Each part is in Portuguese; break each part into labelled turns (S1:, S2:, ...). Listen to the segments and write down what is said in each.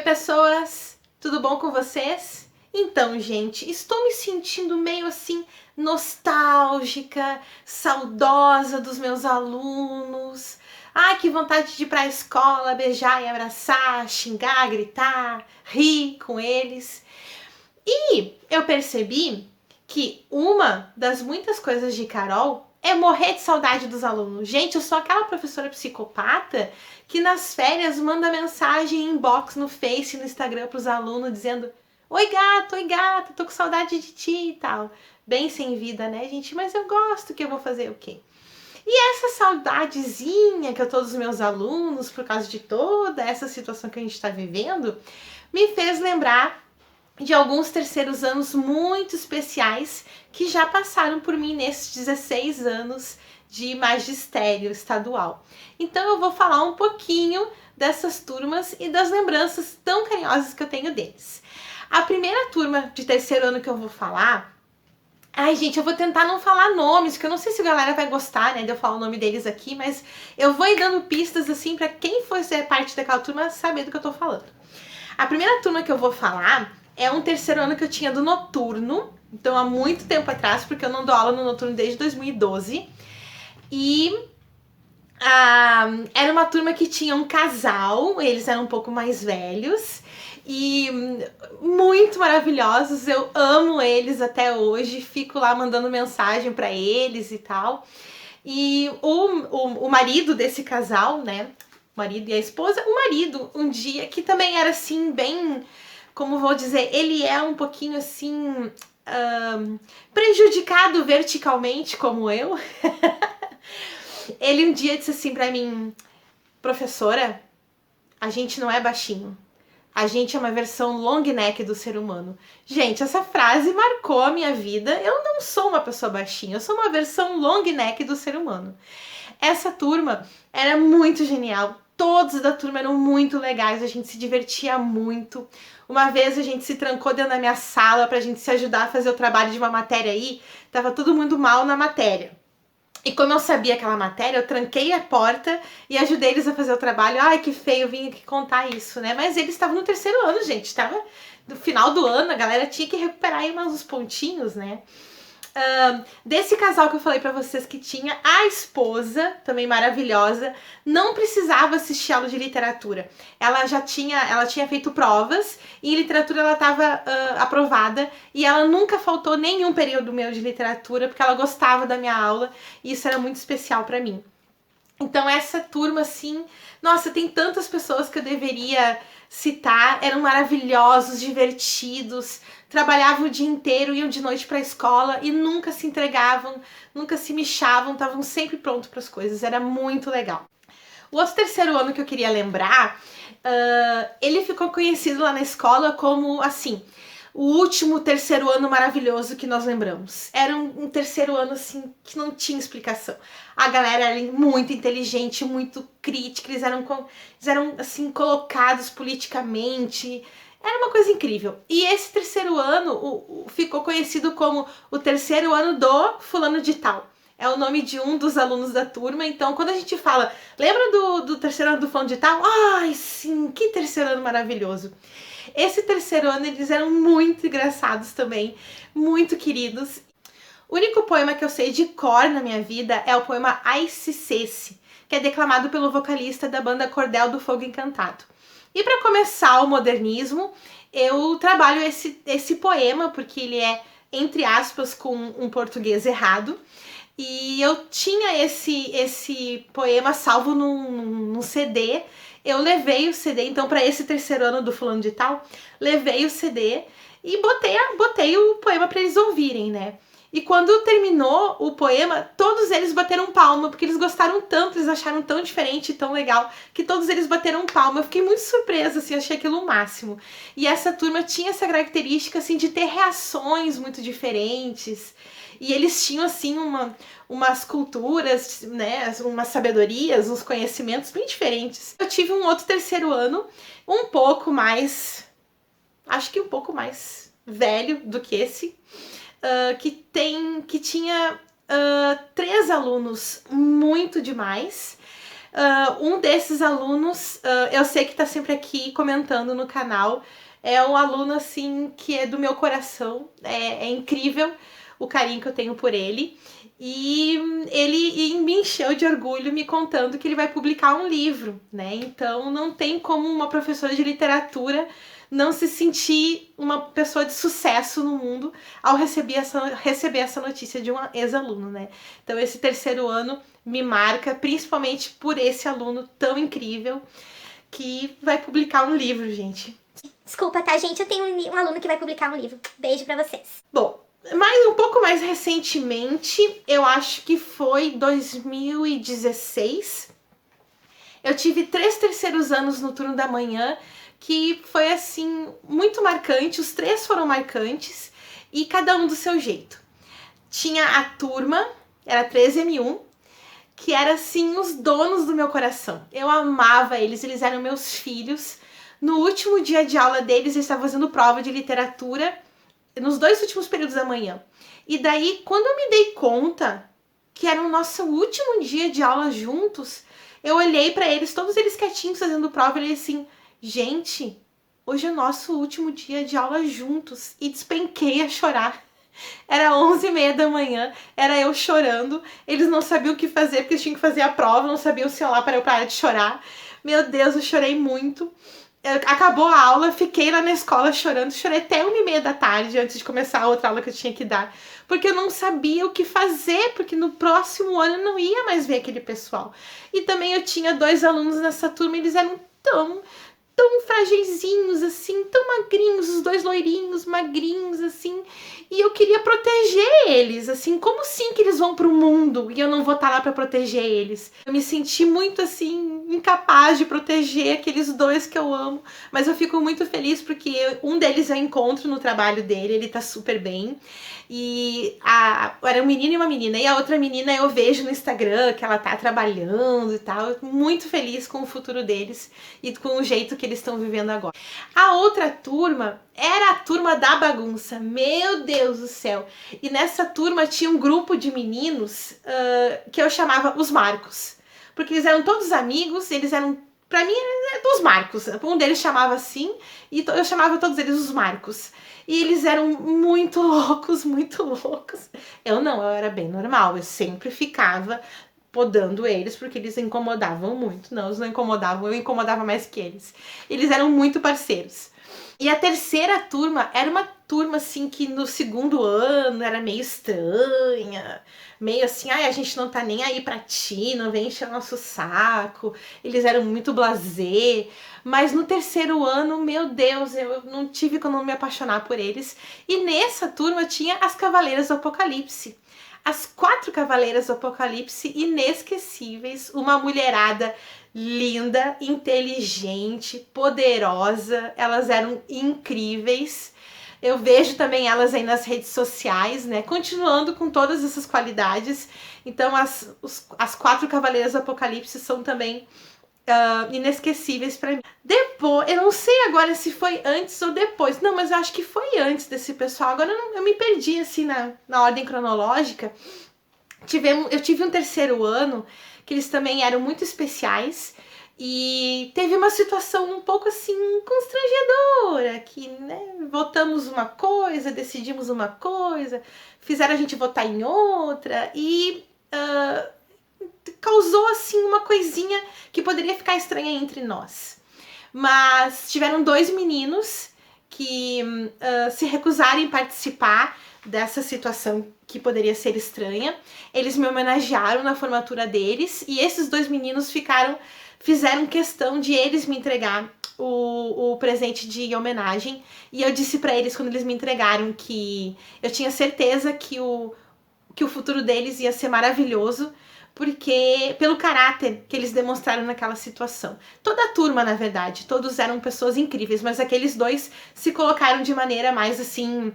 S1: pessoas! Tudo bom com vocês? Então, gente, estou me sentindo meio assim nostálgica, saudosa dos meus alunos. Ai, que vontade de ir para a escola, beijar e abraçar, xingar, gritar, rir com eles. E eu percebi que uma das muitas coisas de Carol é morrer de saudade dos alunos. Gente, eu sou aquela professora psicopata que nas férias manda mensagem em inbox no Face, no Instagram pros alunos dizendo: oi gata, tô com saudade de ti e tal. Bem sem vida, né, gente? Mas eu gosto, que eu vou fazer o quê? E essa saudadezinha que eu tô dos meus alunos por causa de toda essa situação que a gente tá vivendo me fez lembrar de alguns terceiros anos muito especiais que já passaram por mim nesses 16 anos de magistério estadual. Então eu vou falar um pouquinho dessas turmas e das lembranças tão carinhosas que eu tenho deles. A primeira turma de terceiro ano que eu vou falar... Ai, gente, eu vou tentar não falar nomes, porque eu não sei se a galera vai gostar, né, de eu falar o nome deles aqui, mas eu vou ir dando pistas, assim, pra quem for ser parte daquela turma saber do que eu tô falando. A primeira turma que eu vou falar é um terceiro ano que eu tinha do noturno, então há muito tempo atrás, porque eu não dou aula no noturno desde 2012. E era uma turma que tinha um casal, eles eram um pouco mais velhos e muito maravilhosos, eu amo eles até hoje, fico lá mandando mensagem para eles e tal. E o marido desse casal, né, o marido e a esposa, o marido um dia que também era assim bem... Como vou dizer, ele é um pouquinho assim, prejudicado verticalmente, como eu. Ele um dia disse assim pra mim: professora, a gente não é baixinho. A gente é uma versão long neck do ser humano. Gente, essa frase marcou a minha vida. Eu não sou uma pessoa baixinha, eu sou uma versão long neck do ser humano. Essa turma era muito genial. Todos da turma eram muito legais, a gente se divertia muito. Uma vez a gente se trancou dentro da minha sala pra gente se ajudar a fazer o trabalho de uma matéria aí. Tava todo mundo mal na matéria. E como eu sabia aquela matéria, eu tranquei a porta e ajudei eles a fazer o trabalho. Ai, que feio, eu vim aqui contar isso, né? Mas eles estavam no terceiro ano, gente. Tava no final do ano, a galera tinha que recuperar aí uns pontinhos, né? Desse casal que eu falei pra vocês que tinha, a esposa, também maravilhosa, não precisava assistir aula de literatura. Ela tinha feito provas e em literatura ela estava aprovada e ela nunca faltou nenhum período meu de literatura porque ela gostava da minha aula e isso era muito especial pra mim. Então essa turma, assim, nossa, tem tantas pessoas que eu deveria citar, eram maravilhosos, divertidos, trabalhavam o dia inteiro, iam de noite para a escola e nunca se entregavam, nunca se mexavam, estavam sempre prontos para as coisas, era muito legal. O outro terceiro ano que eu queria lembrar, ele ficou conhecido lá na escola como, assim, o último terceiro ano maravilhoso que nós lembramos. Era um terceiro ano, assim, que não tinha explicação. A galera era muito inteligente, muito crítica, eles eram assim, colocados politicamente. Era uma coisa incrível. E esse terceiro ano ficou conhecido como o terceiro ano do fulano de tal. É o nome de um dos alunos da turma. Então, quando a gente fala, lembra do terceiro ano do fulano de tal? Ai, sim, que terceiro ano maravilhoso. Esse terceiro ano eles eram muito engraçados também, muito queridos. O único poema que eu sei de cor na minha vida é o poema Ai Se Cesse, que é declamado pelo vocalista da banda Cordel do Fogo Encantado. E para começar o modernismo, eu trabalho esse poema, porque ele é, entre aspas, com um português errado. E eu tinha esse poema salvo num CD. Eu levei o CD, então, para esse terceiro ano do fulano de tal, levei o CD e botei o poema para eles ouvirem, né? E quando terminou o poema, todos eles bateram palma, porque eles gostaram tanto, eles acharam tão diferente, tão legal, que todos eles bateram palma. Eu fiquei muito surpresa, assim, achei aquilo o máximo. E essa turma tinha essa característica, assim, de ter reações muito diferentes. E eles tinham, assim, umas culturas, né, umas sabedorias, uns conhecimentos bem diferentes. Eu tive um outro terceiro ano, um pouco mais, acho que um pouco mais velho do que esse, que tinha 3 alunos muito demais, Um desses alunos, eu sei que tá sempre aqui comentando no canal, é um aluno assim que é do meu coração, é incrível o carinho que eu tenho por ele. E ele me encheu de orgulho me contando que ele vai publicar um livro, né? Então não tem como uma professora de literatura não se sentir uma pessoa de sucesso no mundo ao receber essa notícia de um ex-aluno, né? Então esse terceiro ano me marca, principalmente por esse aluno tão incrível que vai publicar um livro, gente.
S2: Desculpa, tá, gente? Eu tenho um aluno que vai publicar um livro. Beijo pra vocês.
S1: Bom, mas um pouco mais recentemente, eu acho que foi 2016, eu tive 3 terceiros anos no turno da manhã, que foi assim, muito marcante, os 3 foram marcantes, e cada um do seu jeito. Tinha a turma, era 13M1, que era assim, os donos do meu coração. Eu amava eles, eles eram meus filhos. No último dia de aula deles, eles estavam fazendo prova de literatura, nos 2 últimos períodos da manhã. E daí, quando eu me dei conta que era o nosso último dia de aula juntos, eu olhei pra eles, todos eles quietinhos fazendo prova, e falei assim, gente, hoje é nosso último dia de aula juntos. E despenquei a chorar. Era 11h30 da manhã, era eu chorando, eles não sabiam o que fazer, porque eles tinham que fazer a prova, não sabiam se ia lá para eu parar de chorar. Meu Deus, eu chorei muito. Acabou a aula, fiquei lá na escola chorando, chorei até 1h30 da tarde, antes de começar a outra aula que eu tinha que dar, porque eu não sabia o que fazer, porque no próximo ano eu não ia mais ver aquele pessoal. E também eu tinha 2 alunos nessa turma, eles eram tão fragilzinhos, assim, tão magrinhos, os 2 loirinhos, magrinhos, assim, e eu queria proteger eles, assim, como sim que eles vão pro mundo e eu não vou estar lá pra proteger eles? Eu me senti muito, assim, incapaz de proteger aqueles 2 que eu amo, mas eu fico muito feliz porque um deles eu encontro no trabalho dele, ele tá super bem, e era um menino e uma menina, e a outra menina eu vejo no Instagram que ela tá trabalhando e tal, eu tô muito feliz com o futuro deles e com o jeito que eles estão vivendo agora. A outra turma era a turma da bagunça, meu Deus do céu. E nessa turma tinha um grupo de meninos que eu chamava os Marcos, porque eles eram todos amigos, eles eram, pra mim, dos Marcos. Um deles chamava assim, e eu chamava todos eles os Marcos. E eles eram muito loucos, muito loucos. Eu não, eu era bem normal, eu sempre ficava podando eles, porque eles incomodavam muito. Não, eles não incomodavam, eu incomodava mais que eles. Eles eram muito parceiros. E a terceira turma era uma turma, assim, que no segundo ano era meio estranha, meio assim, ai, a gente não tá nem aí pra ti, não vem encher o nosso saco. Eles eram muito blasé, mas no terceiro ano, meu Deus, eu não tive como me apaixonar por eles. E nessa turma tinha as Cavaleiras do Apocalipse. As 4 Cavaleiras do Apocalipse inesquecíveis, uma mulherada linda, inteligente, poderosa, elas eram incríveis. Eu vejo também elas aí nas redes sociais, né, continuando com todas essas qualidades. Então as 4 Cavaleiras do Apocalipse são também inesquecíveis pra mim. Depois, eu não sei agora se foi antes ou depois, não, mas eu acho que foi antes desse pessoal. Agora eu me perdi assim na ordem cronológica. Eu tive um terceiro ano que eles também eram muito especiais e teve uma situação um pouco assim constrangedora, que, né, votamos uma coisa, decidimos uma coisa, fizeram a gente votar em outra e causou assim uma coisinha que poderia ficar estranha entre nós. Mas tiveram 2 meninos que se recusaram em participar dessa situação que poderia ser estranha. Eles me homenagearam na formatura deles e esses 2 meninos fizeram questão de eles me entregar o presente de homenagem. E eu disse pra eles, quando eles me entregaram, que eu tinha certeza que o futuro deles ia ser maravilhoso, porque pelo caráter que eles demonstraram naquela situação. Toda a turma, na verdade, todos eram pessoas incríveis, mas aqueles 2 se colocaram de maneira mais assim,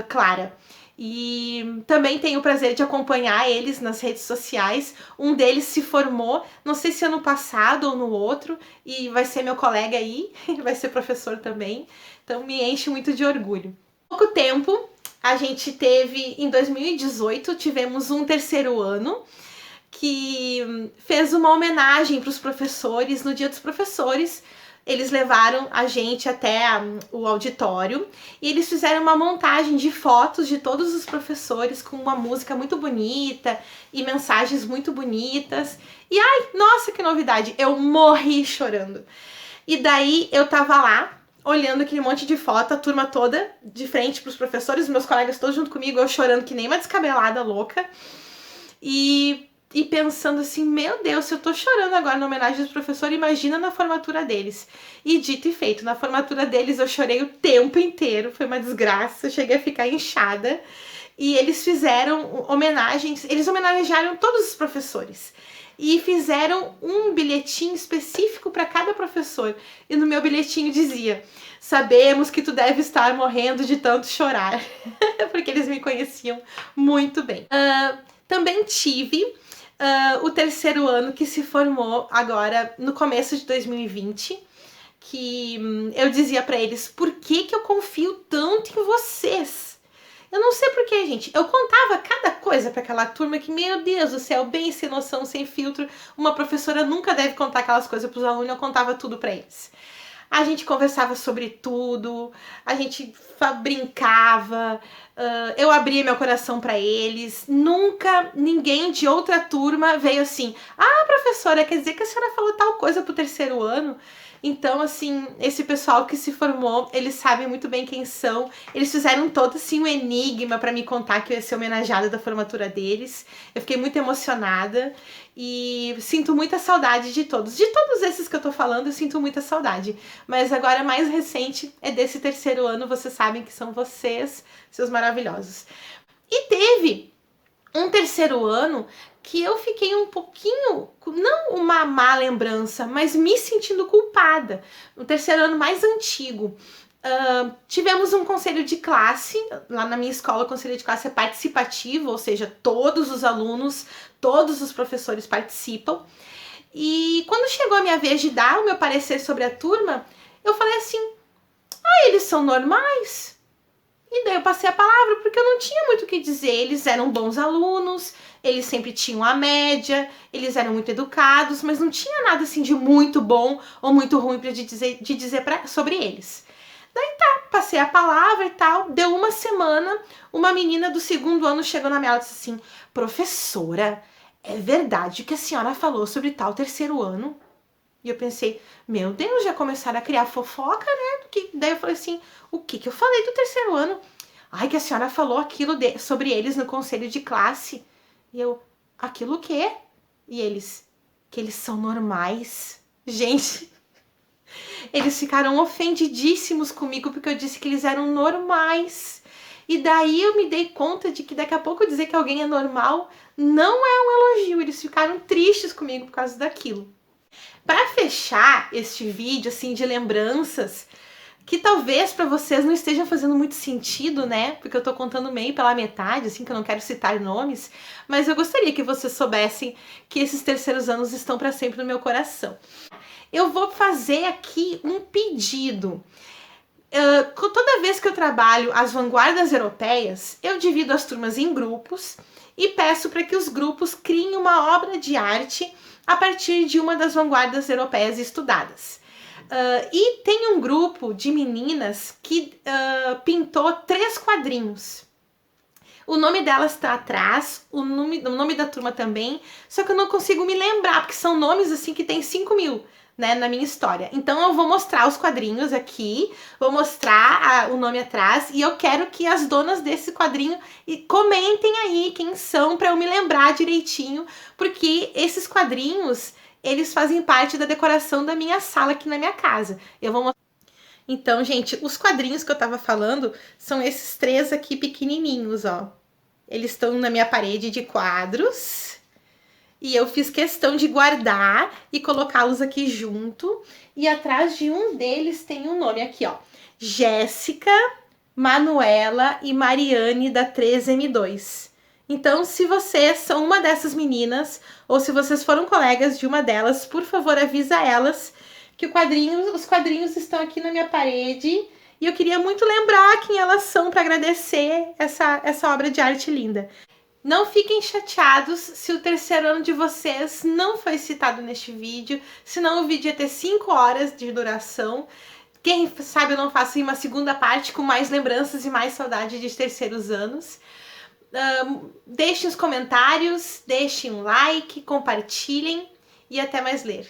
S1: clara. E também tenho o prazer de acompanhar eles nas redes sociais. Um deles se formou, não sei se ano passado ou no outro, e vai ser meu colega aí, vai ser professor também, então me enche muito de orgulho. Pouco tempo, a gente teve, em 2018, tivemos um terceiro ano, que fez uma homenagem para os professores no Dia dos Professores. Eles levaram a gente até o auditório e eles fizeram uma montagem de fotos de todos os professores com uma música muito bonita e mensagens muito bonitas. E ai, nossa, que novidade! Eu morri chorando. E daí eu tava lá, olhando aquele monte de foto, a turma toda de frente pros professores, meus colegas todos junto comigo, eu chorando que nem uma descabelada louca. E pensando assim, meu Deus, se eu tô chorando agora na homenagem dos professores, imagina na formatura deles. E dito e feito, na formatura deles eu chorei o tempo inteiro, foi uma desgraça, eu cheguei a ficar inchada. E eles fizeram homenagens, eles homenagearam todos os professores. E fizeram um bilhetinho específico para cada professor. E no meu bilhetinho dizia: sabemos que tu deve estar morrendo de tanto chorar. Porque eles me conheciam muito bem. Também tive o terceiro ano que se formou agora no começo de 2020. Que eu dizia para eles: por que eu confio tanto em vocês? Eu não sei porquê, gente. Eu contava cada coisa para aquela turma que, meu Deus do céu, bem sem noção, sem filtro. Uma professora nunca deve contar aquelas coisas para os alunos. Eu contava tudo para eles. A gente conversava sobre tudo, a gente brincava, eu abria meu coração para eles. Nunca ninguém de outra turma veio assim: ah, professora, quer dizer que a senhora falou tal coisa pro terceiro ano? Então, assim, esse pessoal que se formou, eles sabem muito bem quem são. Eles fizeram todo, assim, um enigma para me contar que eu ia ser homenageada da formatura deles. Eu fiquei muito emocionada e sinto muita saudade de todos. De todos esses que eu tô falando, eu sinto muita saudade. Mas agora, mais recente, é desse terceiro ano. Vocês sabem que são vocês, seus maravilhosos. E teve um terceiro ano que eu fiquei um pouquinho, não uma má lembrança, mas me sentindo culpada. No terceiro ano mais antigo, tivemos um conselho de classe. Lá na minha escola, o conselho de classe é participativo, ou seja, todos os alunos, todos os professores participam. E quando chegou a minha vez de dar o meu parecer sobre a turma, eu falei assim: ah, eles são normais. E daí eu passei a palavra, porque eu não tinha muito o que dizer. Eles eram bons alunos, eles sempre tinham a média, eles eram muito educados, mas não tinha nada assim de muito bom ou muito ruim para dizer sobre eles. Daí tá, passei a palavra e tal. Deu uma semana, uma menina do segundo ano chegou na minha aula e disse assim: professora, é verdade que a senhora falou sobre tal terceiro ano? E eu pensei: meu Deus, já começaram a criar fofoca, né? Daí eu falei assim: o que eu falei do terceiro ano? Ai, que a senhora falou aquilo sobre eles no conselho de classe. E eu: aquilo o quê? E eles: que eles são normais. Gente, eles ficaram ofendidíssimos comigo porque eu disse que eles eram normais. E daí eu me dei conta de que daqui a pouco dizer que alguém é normal não é um elogio. Eles ficaram tristes comigo por causa daquilo. Para fechar este vídeo assim de lembranças, que talvez para vocês não estejam fazendo muito sentido, né? Porque eu tô contando meio pela metade, assim, que eu não quero citar nomes, mas eu gostaria que vocês soubessem que esses terceiros anos estão para sempre no meu coração. Eu vou fazer aqui um pedido. Toda vez que eu trabalho as vanguardas europeias, eu divido as turmas em grupos e peço para que os grupos criem uma obra de arte a partir de uma das vanguardas europeias estudadas. E tem um grupo de meninas que pintou 3 quadrinhos. O nome delas está atrás, o nome da turma também, só que eu não consigo me lembrar, porque são nomes assim que tem 5.000, né, na minha história. Então eu vou mostrar os quadrinhos aqui, vou mostrar o nome atrás, e eu quero que as donas desse quadrinho comentem aí quem são, para eu me lembrar direitinho, porque esses quadrinhos, eles fazem parte da decoração da minha sala aqui na minha casa. Eu vou mostrar. Então, gente, os quadrinhos que eu tava falando são esses 3 aqui pequenininhos, ó. Eles estão na minha parede de quadros. E eu fiz questão de guardar e colocá-los aqui junto. E atrás de um deles tem um nome aqui, ó: Jéssica, Manuela e Mariane da 3M2. Então, se vocês são uma dessas meninas, ou se vocês foram colegas de uma delas, por favor, avisa elas que os quadrinhos estão aqui na minha parede. E eu queria muito lembrar quem elas são para agradecer essa obra de arte linda. Não fiquem chateados se o terceiro ano de vocês não foi citado neste vídeo, senão o vídeo ia ter 5 horas de duração. Quem sabe eu não faço uma segunda parte com mais lembranças e mais saudade de terceiros anos. Deixem os comentários, deixem um like, compartilhem e até mais ler.